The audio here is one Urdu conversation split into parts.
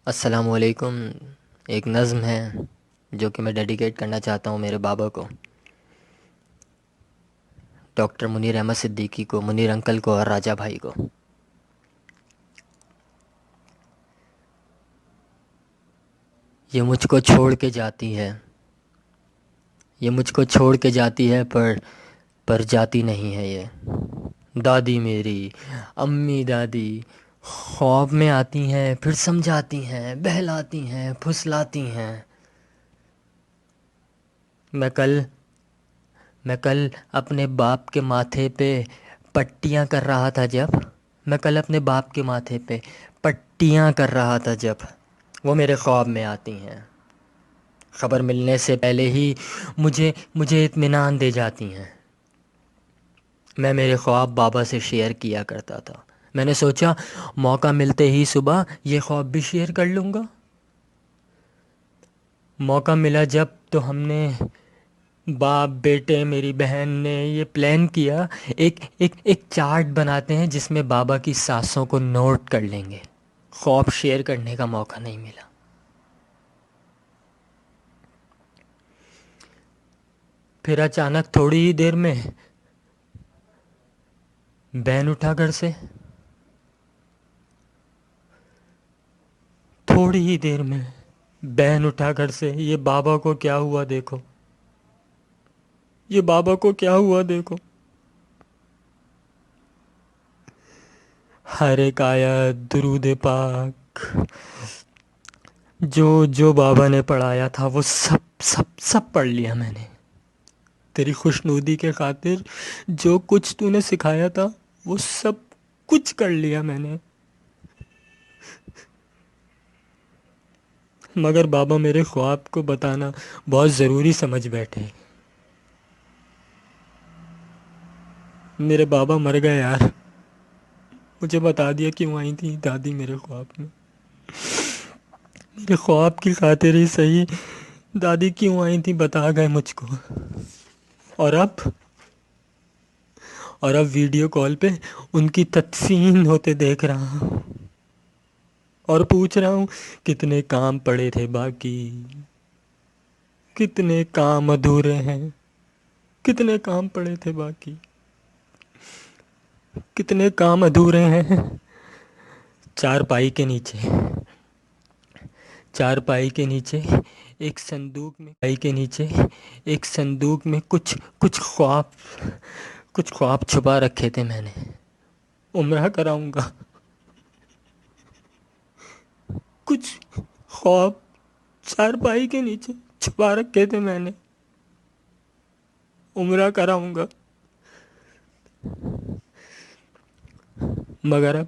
السلام علیکم۔ ایک نظم ہے جو کہ میں ڈیڈیکیٹ کرنا چاہتا ہوں میرے بابا کو، ڈاکٹر منیر احمد صدیقی کو، منیر انکل کو اور راجہ بھائی کو۔ یہ مجھ کو چھوڑ کے جاتی ہے، یہ مجھ کو چھوڑ کے جاتی ہے، پر جاتی نہیں ہے یہ۔ دادی میری، امی دادی خواب میں آتی ہیں، پھر سمجھاتی ہیں، بہلاتی ہیں، پھسلاتی ہیں۔ میں کل اپنے باپ کے ماتھے پہ پٹیاں کر رہا تھا جب میں کل اپنے باپ کے ماتھے پہ پٹیاں کر رہا تھا جب وہ میرے خواب میں آتی ہیں۔ خبر ملنے سے پہلے ہی مجھے اطمینان دے جاتی ہیں۔ میں میرے خواب بابا سے شیئر کیا کرتا تھا۔ میں نے سوچا موقع ملتے ہی صبح یہ خواب بھی شیئر کر لوں گا۔ موقع ملا جب تو ہم نے، باپ بیٹے میری بہن نے یہ پلان کیا، ایک چارٹ بناتے ہیں جس میں بابا کی سانسوں کو نوٹ کر لیں گے۔ خواب شیئر کرنے کا موقع نہیں ملا۔ پھر اچانک تھوڑی ہی دیر میں بین اٹھا گھر سے، تھوڑی ہی دیر میں بین اٹھا گھر سے۔ یہ بابا کو کیا ہوا دیکھو، یہ بابا کو کیا ہوا دیکھو۔ ہر ایک آیت درود پاک جو بابا نے پڑھایا تھا وہ سب پڑھ لیا میں نے۔ تیری خوشنودی کے خاطر جو کچھ تو نے سکھایا تھا وہ سب کچھ کر لیا میں نے۔ مگر بابا میرے خواب کو بتانا بہت ضروری سمجھ بیٹھے۔ میرے بابا مر گئے یار، مجھے بتا دیا کیوں آئی تھی دادی میرے خواب میں۔ میرے خواب کی خاطر ہی صحیح دادی کیوں آئی تھی بتا گئے مجھ کو۔ اور اب ویڈیو کال پہ ان کی تدفین ہوتے دیکھ رہا ہوں اور پوچھ رہا ہوں کتنے کام پڑے تھے باقی، کتنے کام ادھورے ہیں، کتنے کام پڑے تھے باقی، کتنے کام ادھورے ہیں۔ چارپائی کے نیچے ایک صندوق میں کچھ خواب چھپا رکھے تھے میں نے۔ عمرہ کراؤں گا، کچھ خواب چارپائی کے نیچے چھپا رکھے تھے میں نے۔ عمرہ کراؤں گا، مگر اب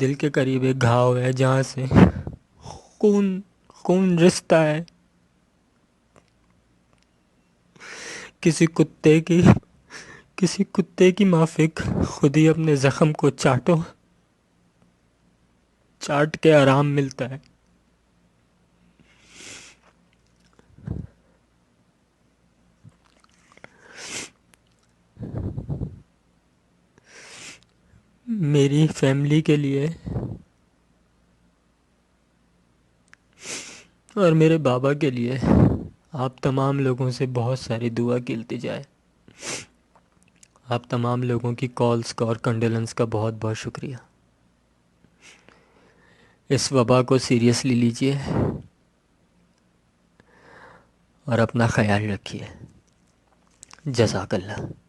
دل کے قریب ایک گھاؤ ہے جہاں سے خون رستا ہے۔ کسی کتے کی مافک خود ہی اپنے زخم کو چاٹ کے آرام ملتا ہے۔ میری فیملی کے لیے اور میرے بابا کے لیے آپ تمام لوگوں سے بہت ساری دعا کی التجا ہے۔ آپ تمام لوگوں کی کالز کا اور کنڈولنس کا بہت بہت شکریہ۔ اس وبا کو سیریسلی لیجئے اور اپنا خیال رکھیے۔ جزاک اللہ۔